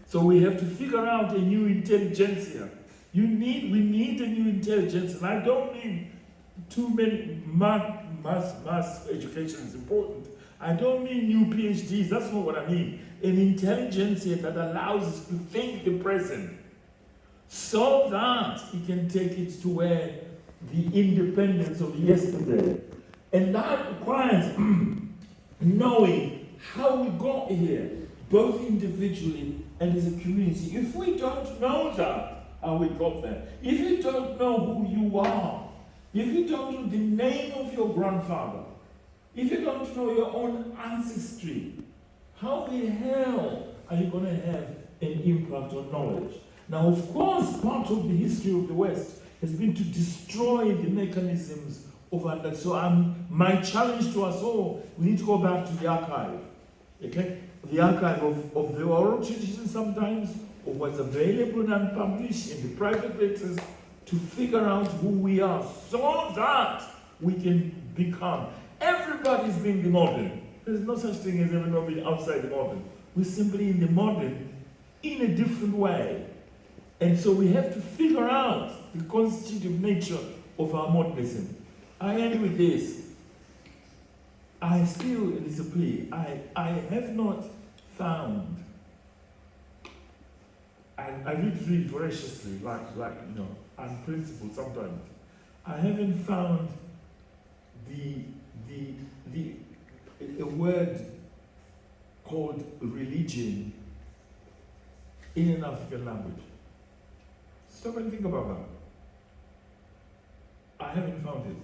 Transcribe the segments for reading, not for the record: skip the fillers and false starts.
So we have to figure out a new intelligentsia. We need a new intelligence, and I don't mean too many mass education is important. I don't mean new PhDs, that's not what I mean. An intelligentsia that allows us to think the present, so that it can take it to where the independence of yesterday. And that requires knowing how we got here, both individually and as a community. If we don't know that, how we got there, if you don't know who you are, if you don't know the name of your grandfather, if you don't know your own ancestry, how the hell are you going to have an impact on knowledge? Now, of course, part of the history of the West has been to destroy the mechanisms of understanding. So my challenge to us all, we need to go back to the archive. Okay? The archive of the oral tradition sometimes, of what's available and unpublished in the private letters, to figure out who we are so that we can become. Everybody's being the modern. There's no such thing as ever not being outside the modern. We're simply in the modern in a different way. And so we have to figure out the constitutive nature of our modernism. I end with this. I still, it is a plea, I have not found, I read voraciously, like unprincipled sometimes. I haven't found a word called religion in an African language. Stop and think about that. I haven't found it.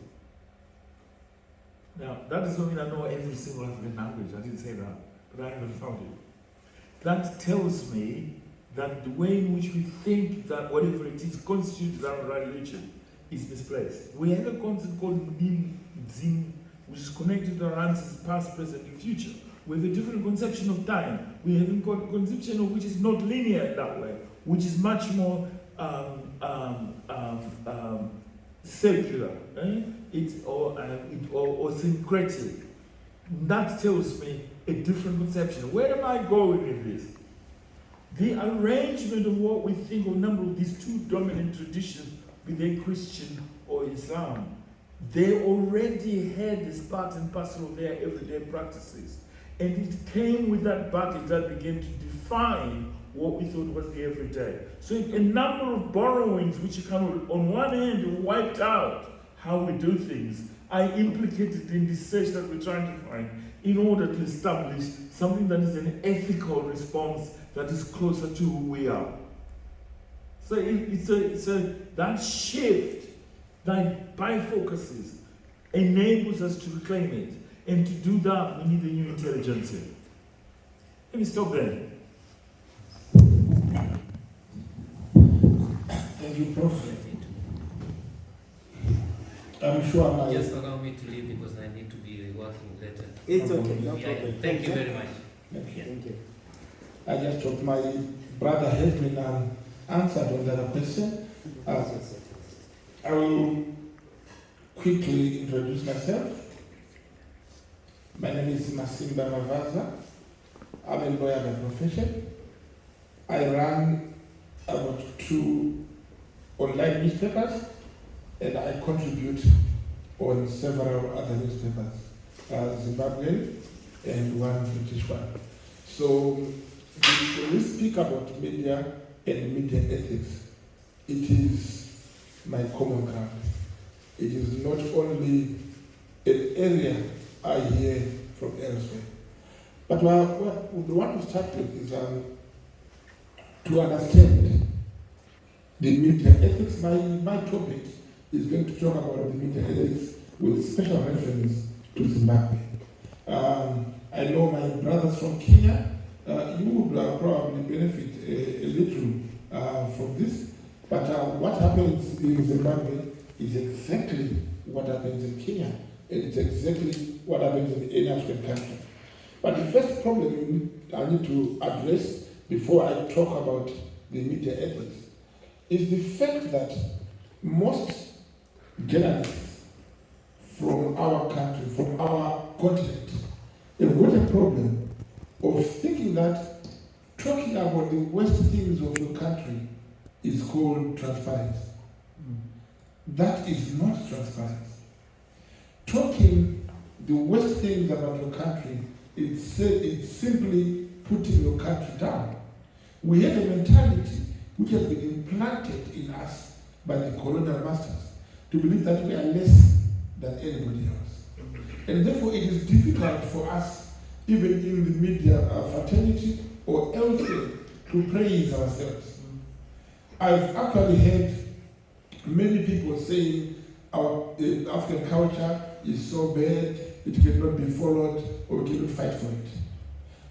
Now, that doesn't mean I know every single African language. I didn't say that, but I haven't found it. That tells me that the way in which we think that whatever it is constitutes our religion is misplaced. We have a concept called Nim Zin, which is connected to our ancestors, past, present, and future. We have a different conception of time. We have a conception of which is not linear in that way, which is much more circular, or syncretic. That tells me a different conception. Where am I going with this? The arrangement of what we think of a number of these two dominant traditions, be they Christian or Islam, they already had this part and parcel of their everyday practices. And it came with that baggage that began to define what we thought was the everyday. So a number of borrowings which kind of, on one hand, wiped out how we do things, are implicated in the search that we're trying to find in order to establish something that is an ethical response that is closer to who we are. So that shift, that bifocuses, enables us to reclaim it. And to do that, we need a new intelligentsia. Let me stop there. Thank you, Prof. I'm sure Just allow me to leave because I need to be working later. It's okay, no Yeah, problem. thank you very much. Thank you. Thank you. I just hope my brother has been answered on that question. I will quickly introduce myself. My name is Masimba Mavaza. I'm a lawyer by profession. I run about 2 online newspapers, and I contribute on several other newspapers, Zimbabwean and one British one. So when we speak about media and media ethics, it is my common ground. It is not only an area I hear from elsewhere. But what we want to start with is to understand the media ethics. My topic is going to talk about the media ethics with special reference to Zimbabwe. I know my brothers from Kenya, you would probably benefit a little from this, but what happens in Zimbabwe is exactly what happens in Kenya, and it's exactly what happens in any African country. But the first problem I need to address before I talk about the media ethics is the fact that most journalists from our country, from our continent, have got a problem of thinking that talking about the worst things of your country is called transparency. That is not transparency. Talking the worst things about your country, it's simply putting your country down. We have a mentality which has been implanted in us by the colonial masters to believe that we are less than anybody else. And therefore it is difficult for us, even in the media fraternity or elsewhere, to praise ourselves. I've actually heard many people saying our African culture is so bad, it cannot be followed, or we cannot fight for it.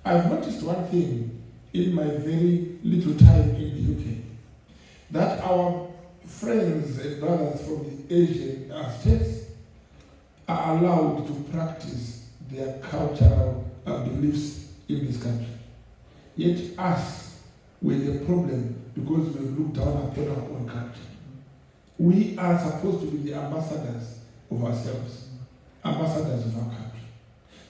I've noticed one thing in my very little time in the UK, that our friends and brothers from the Asian states are allowed to practice their cultural beliefs in this country. Yet us, we're the problem because we've looked down upon our own country. We are supposed to be the ambassadors of ourselves, ambassadors of our country.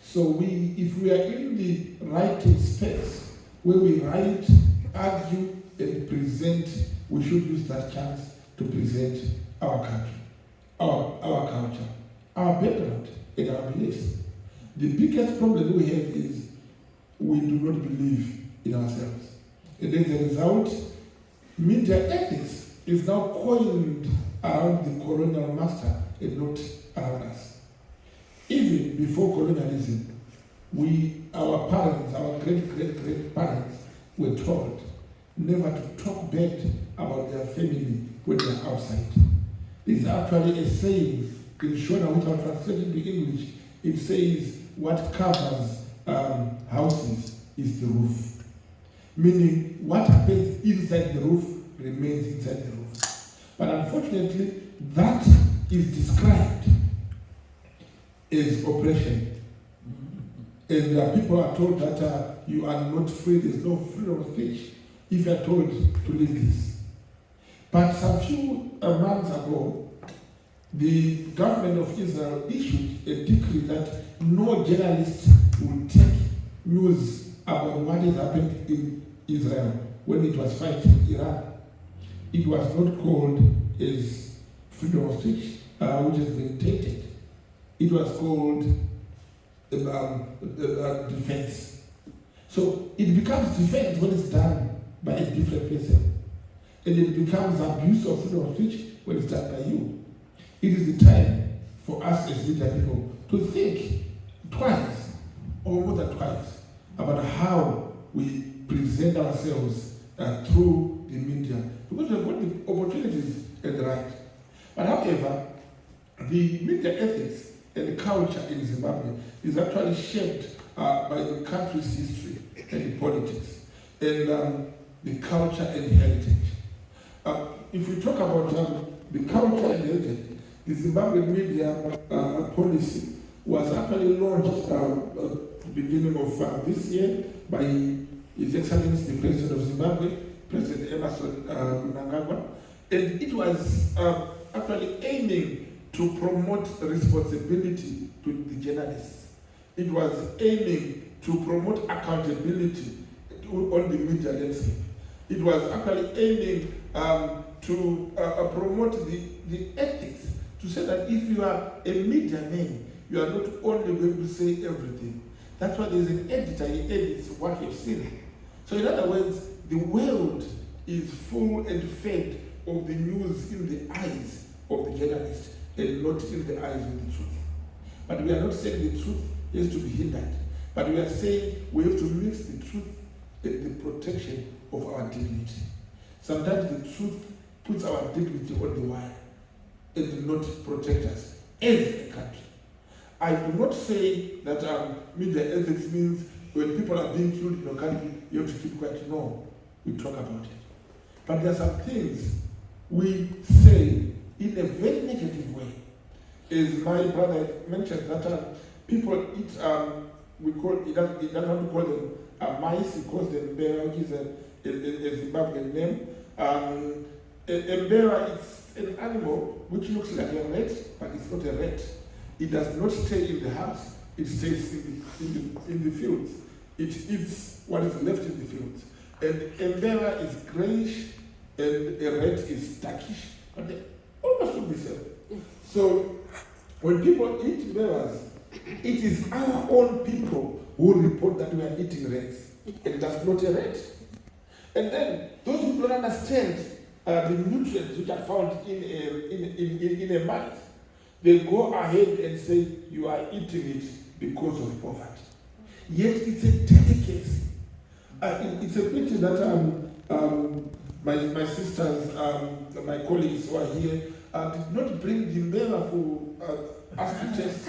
So if we are in the writing space where we write, argue, and present, we should use that chance to present our country, our culture, our background, and our beliefs. The biggest problem we have is we do not believe in ourselves. And as a result, media ethics is now coined around the colonial master and not around us. Even before colonialism, our parents, our great-great-great-parents were told never to talk bad about their family when they are outside. It's actually a saying in Shona, which I'll translate into English. It says, what covers houses is the roof. Meaning, what happens inside the roof remains inside the roof. But unfortunately, that is described as oppression. And people are told that you are not free, there's no freedom of speech if you are told to leave this. But some few months ago, the government of Israel issued a decree that no journalist will take news about what has happened in Israel when it was fighting Iran. It was not called as freedom of speech, which has been tainted. It was called defense. So it becomes defense when it's done by a different person. And it becomes abuse of freedom of speech when it's done by you. It is the time for us as media people to think twice, or more than twice, about how we present ourselves through the media. Because we've got the opportunities and the right. But however, the media ethics and the culture in Zimbabwe is actually shaped by the country's history and the politics and the culture and the heritage. If we talk about the culture and heritage, the Zimbabwe media policy was actually launched at the beginning of this year by His Excellency the President of Zimbabwe, President Emerson Mnangagwa, and it was actually aiming to promote responsibility to the journalists. It was aiming to promote accountability on the media landscape. It was actually aiming to promote the ethics, to say that if you are a media man, you are not only going to say everything. That's why there's an editor, he edits what you've seen. So in other words, the world is full and fed of the news in the eyes of the journalist and not in the eyes of the truth. But we are not saying the truth has to be hindered, but we are saying we have to mix the truth and the protection of our dignity. Sometimes the truth puts our dignity on the wire and do not protect us as a country. I do not say that media ethics means when people are being killed in your country, you have to keep quiet. No, we talk about it. But there are some things we say in a very negative way. As my brother mentioned, that people eat, we call, he doesn't want to call them mice, he calls them bear, which is a Zimbabwean name. A bear is an animal which looks like a rat, but it's not a rat. It does not stay in the house, it stays in the fields. It eats what is left in the fields. and a mirror is grayish, and a red is darkish, but they almost look the same. So when people eat mirrors, it is our own people who report that we are eating rats, and that's not a rat. And then those who don't understand the nutrients which are found in a mouth, they go ahead and say you are eating it because of poverty. Yet it's a delicacy. It's a pity that my sisters, my colleagues who are here, did not bring the mirror for us to test.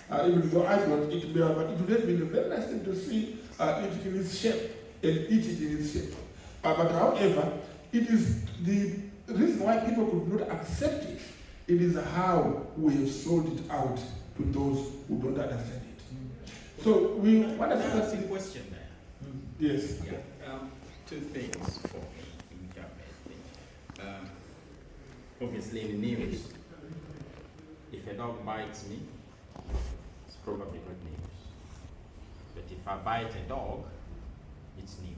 Even though I don't eat mirror, but it would have been a very nice thing to see it in its shape and eat it in its shape. But however, it is the reason why people could not accept it. It is how we have sold it out to those who don't understand it. So we want to ask a question there. Yes. Yeah. Two things for me, which I think. Obviously, in the news, if a dog bites me, it's probably good news. But if I bite a dog, it's news.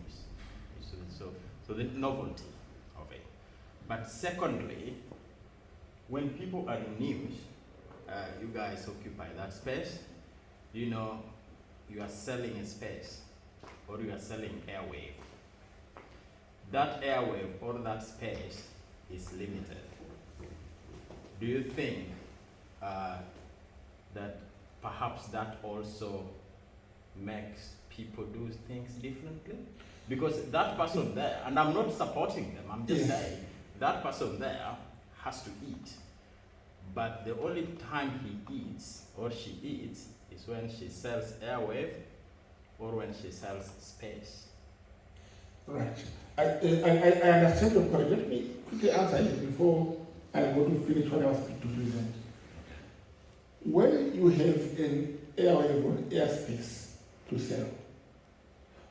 So the novelty of it. But secondly, when people are in news, you guys occupy that space. You know, you are selling a space, or you are selling airwave. That airwave or that space is limited. Do you think that perhaps that also makes people do things differently? Because that person there, and I'm not supporting them, I'm just saying, that person there has to eat. But the only time he eats or she eats is when she sells airwave or when she sells space. Right. I understand your point. Let me quickly answer it before I go to finish what I was to present. When you have an airwave or airspace to sell,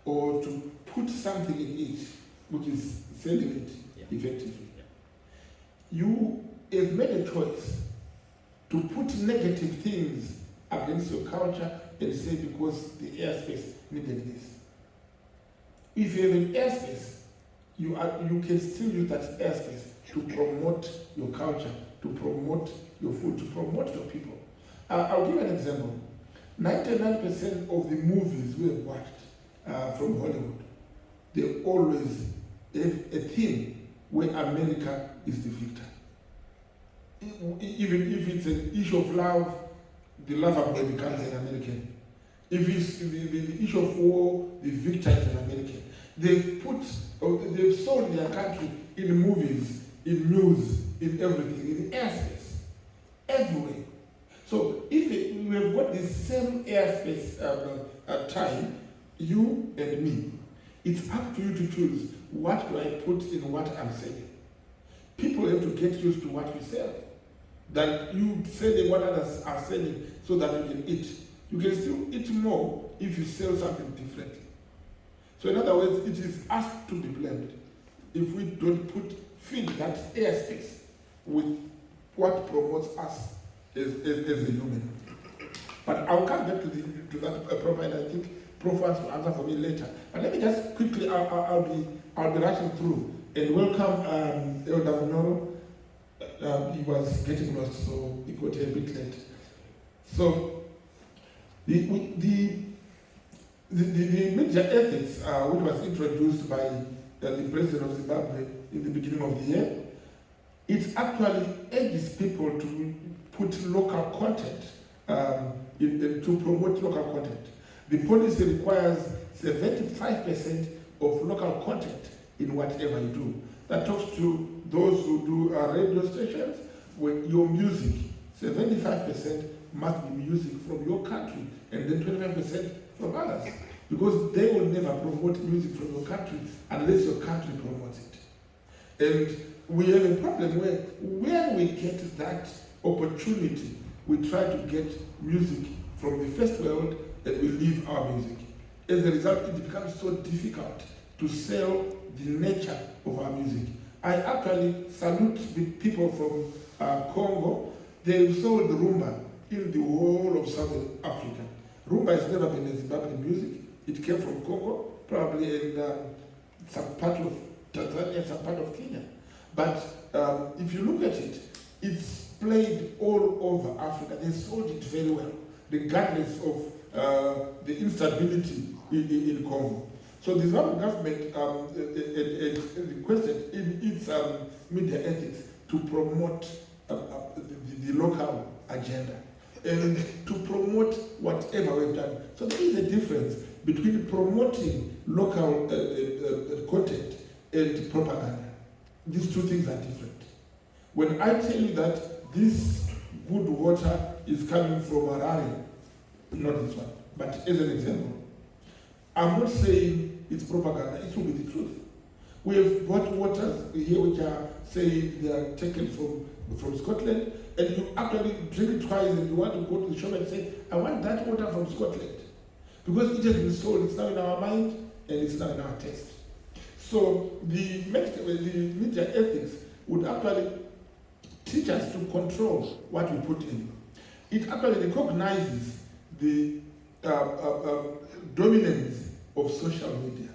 or to put something in it, which is selling it effectively, you have made a choice to put negative things against your culture and say because the airspace needed this. If you have an airspace, you can still use that airspace to promote your culture, to promote your food, to promote your people. I'll give you an example. 99% of the movies we have watched from Hollywood, they always have a theme where America is the victor. Even if it's an issue of love, the lover boy becomes an American. If it's the issue of war, the victor is an American. They've sold their country in movies, in news, in everything, in airspace, everywhere. So if we have got the same airspace time, you and me, it's up to you to choose what do I put in what I'm selling. People have to get used to what we sell. That you selling what others are selling so that you can eat. You can still eat more if you sell something different. So in other words, it is us to be blamed if we don't feed that airspace with what promotes us as a human. But I'll come back to that problem, and I think Prof wants to answer for me later. But let me just quickly, I'll be rushing through and welcome Elder Monoro. He was getting lost, so he got here a bit late. So the media ethics, which was introduced by the President of Zimbabwe in the beginning of the year, it actually urges people to put local content, to promote local content. The policy requires 75% of local content in whatever you do. That talks to those who do radio stations. When your music, 75% must be music from your country, and then 25% from others. Because they will never promote music from your country unless your country promotes it. And we have a problem where when we get that opportunity, we try to get music from the first world and we leave our music. As a result, it becomes so difficult to sell the nature of our music. I actually salute the people from Congo. They've sold rumba in the whole of Southern Africa. Rumba has never been a Zimbabwean music. It came from Congo, probably in some part of Tanzania, some part of Kenya. But if you look at it, it's played all over Africa. They sold it very well, regardless of the instability in Congo. So the Zimbabwe government requested in its media ethics to promote the local agenda and to promote whatever we've done. So there is a difference between promoting local content and propaganda. These two things are different. When I tell you that this good water is coming from Harare, not this one, but as an example, I'm not saying it's propaganda, it will be the truth. We have bought waters here which are saying they are taken from Scotland, and you actually drink it twice and you want to go to the shop and say, I want that water from Scotland. Because it has been sold, it's now in our mind and it's now in our taste. So the media ethics would actually teach us to control what we put in. It actually recognizes the dominance of social media.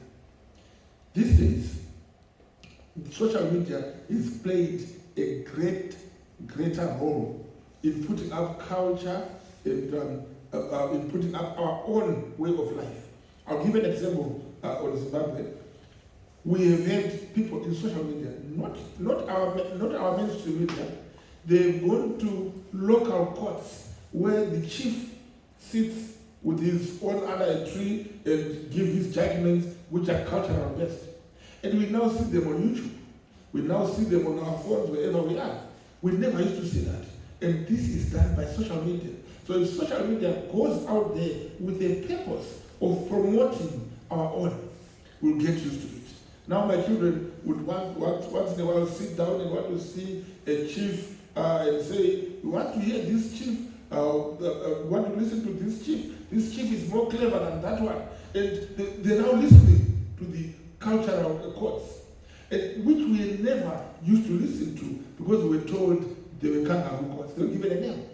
These days, social media has played a greater role in putting up culture and in putting up our own way of life. I'll give an example on Zimbabwe. We have had people in social media, not our mainstream media. They've gone to local courts where the chief sits with his own under a tree and give his judgments, which are cultural based. And we now see them on YouTube. We now see them on our phones wherever we are. We never used to see that. And this is done by social media. So if social media goes out there with a purpose of promoting our own, we'll get used to it. Now my children would once in a while sit down and want to see a chief and say, we want to hear this chief, want to listen to this chief. This chief is more clever than that one. And they're now listening to the cultural courts, which we never used to listen to because we were told they were kangaroo courts. They were given a name.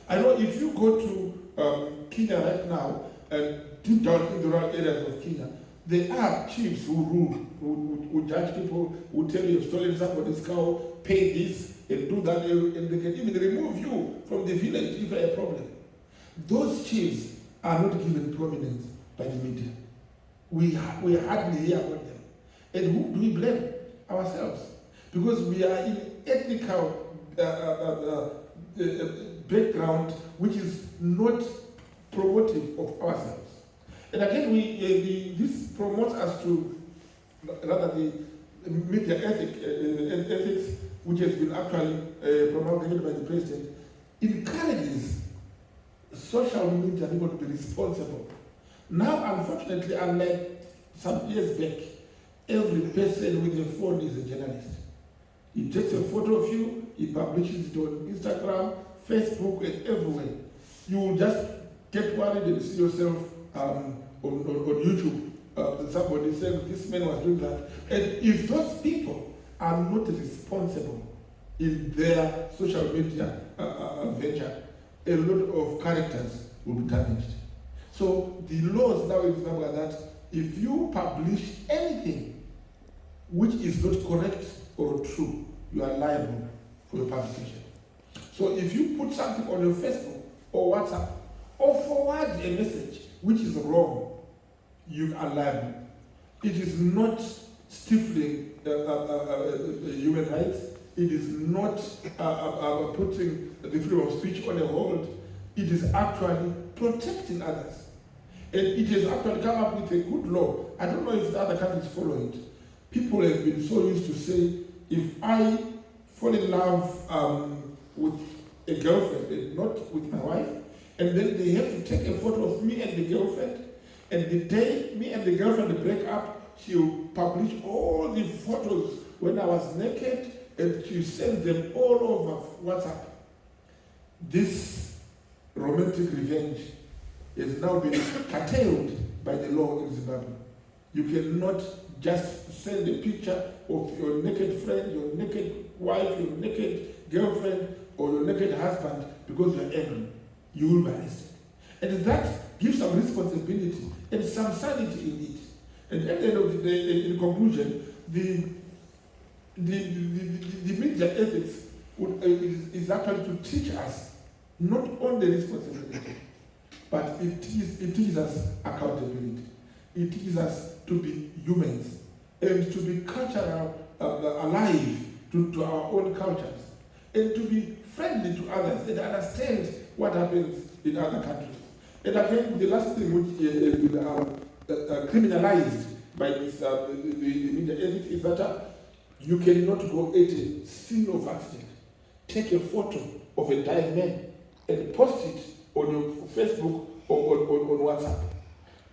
I know if you go to Kenya right now, and deep down in the rural areas of Kenya, there are chiefs who rule, who judge people, who tell you you've stolen somebody's cow, pay this, and do that, and they can even remove you from the village if you have a problem. Those chiefs are not given prominence by the media. We hardly hear about them. And who do we blame? Ourselves. Because we are in ethnical background which is not promotive of ourselves. And again, this promotes us to, rather the media ethics, which has been actually promulgated by the president, encourages social media people to be responsible. Now, unfortunately, unlike some years back, every person with a phone is a journalist. He takes a photo of you, he publishes it on Instagram, Facebook, and everywhere. You will just get worried and see yourself on YouTube. Somebody said this man was doing that. And if those people are not responsible in their social media venture, a lot of characters will be damaged. So the laws now in Zimbabwe are that if you publish anything which is not correct or true, you are liable for your publication. So if you put something on your Facebook or WhatsApp or forward a message which is wrong, you are liable. It is not stifling human rights. It is not putting the freedom of speech on a hold. It is actually protecting others. And it has actually come up with a good law. I don't know if the other countries follow it. People have been so used to say, if I fall in love with a girlfriend and not with my wife, and then they have to take a photo of me and the girlfriend, and the day me and the girlfriend break up, she'll publish all the photos when I was naked, and she sends them all over WhatsApp. This romantic revenge has now been curtailed by the law in Zimbabwe. You cannot just send a picture of your naked friend, your naked wife, your naked girlfriend, or your naked husband because you're angry. You will be arrested. And that gives some responsibility and some sanity in it. And at the end of the day, in conclusion, the media ethics is actually to teach us not only responsibility, but it teaches us accountability. It teaches us to be humans and to be cultural alive to our own cultures, and to be friendly to others and understand what happens in other countries. And again, the last thing which criminalized by this, the media ethics is that you cannot go at a scene of accident, take a photo of a dying man and post it on your Facebook or on WhatsApp.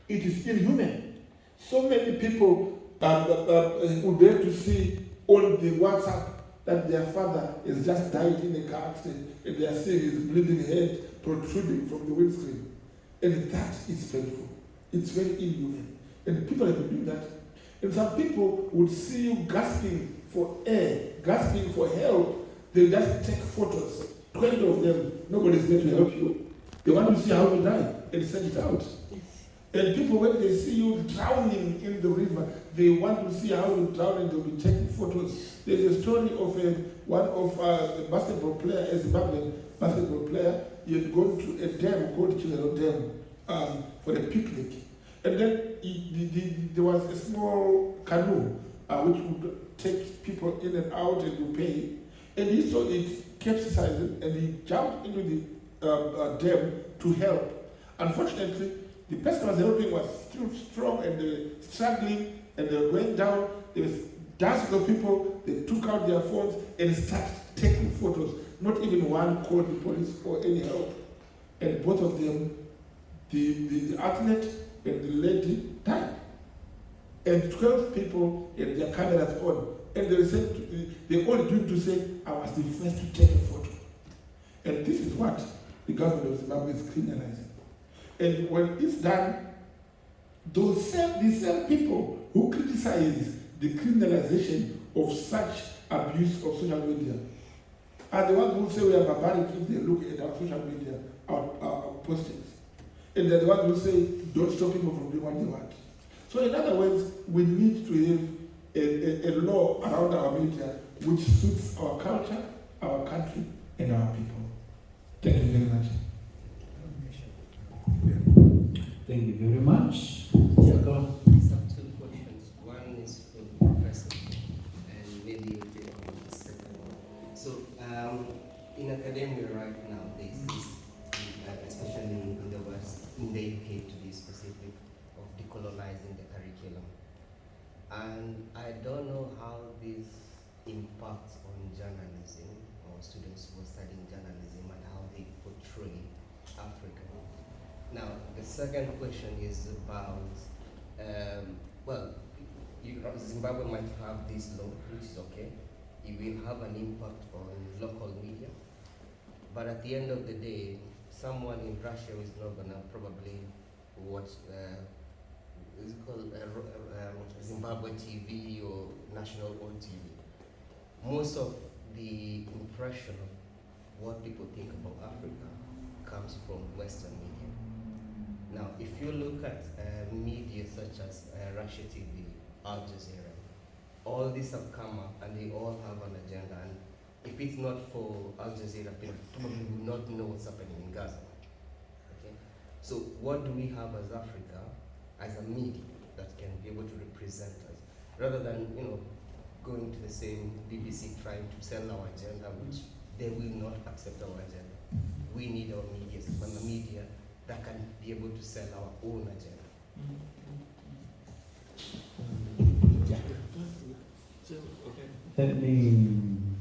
It is inhuman. So many people would dare to see on the WhatsApp that their father has just died in a car accident and they are seeing his bleeding head protruding from the windscreen. And that is painful. It's very inhuman. And people have been doing that. And some people would see you gasping for air, gasping for help. They just take photos, 20 of them. Nobody's there to help you. They want to see how you die and send it out. And people, when they see you drowning in the river, they want to see how you drown and they'll be taking photos. There's a story of one of a basketball player, a Zimbabwean basketball player. He had gone to a dam called Chilero Dam for a picnic. And then there was a small canoe which would take people in and out and you pay. And he saw it capsizing and he jumped into the dam to help. Unfortunately, the person who was helping was still strong and they were struggling and they were going down. There was dozens of people. They took out their phones and started taking photos. Not even one called the police for any help. And both of them, the athlete and the lady, died. And 12 people had their cameras on. And they all did to say, I was the first to take a photo. And this is what the government of Zimbabwe is criminalizing. And when it's done, the same people who criticize the criminalization of such abuse of social media are the ones who say we are barbaric if they look at our social media, our postings. And they're the ones who say don't stop people from doing what they want. So in other words, we need to have a law around our media which suits our culture, our country, and our people. Thank you very much. Thank you very much. I have two questions. One is for the professor, and maybe you'll take on the second one. So, in academia right now, there's this, especially in the West, in the UK to be specific, of decolonizing the curriculum. And I don't know how this impacts on journalism, or students who are studying journalism, and how they portray Africa. Now, the second question is about, Zimbabwe might have this law, which is okay. It will have an impact on local media. But at the end of the day, someone in Russia is not going to probably watch, is it called Zimbabwe TV or National World TV. Most of the impression of what people think about Africa comes from Western media. Now, if you look at media such as Russia TV, Al Jazeera, all these have come up and they all have an agenda. And if it's not for Al Jazeera, people probably would not know what's happening in Gaza. Okay? So what do we have as Africa, as a media, that can be able to represent us? Rather than, going to the same BBC trying to sell our agenda, which they will not accept our agenda. We need our media, a media that can be able to sell our own agenda. Let me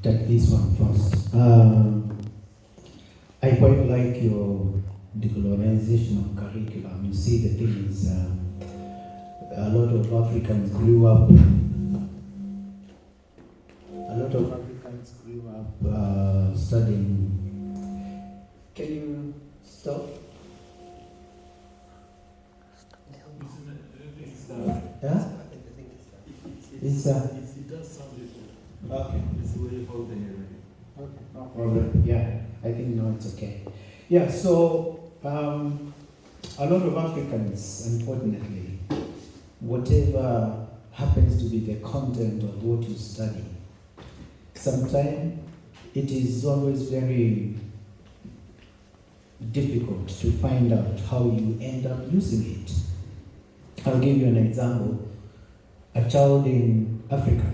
take this one first. I quite like your decolonization of curriculum. You see, the thing is, a lot of Africans grew up studying. Can you stop? Yeah? It does sound different. Okay. It's the way you hold the hearing. Okay, no problem. Yeah, I think now it's okay. Yeah, so a lot of Africans, unfortunately, whatever happens to be the content of what you study, sometimes it is always very difficult to find out how you end up using it. I'll give you an example. A child in Africa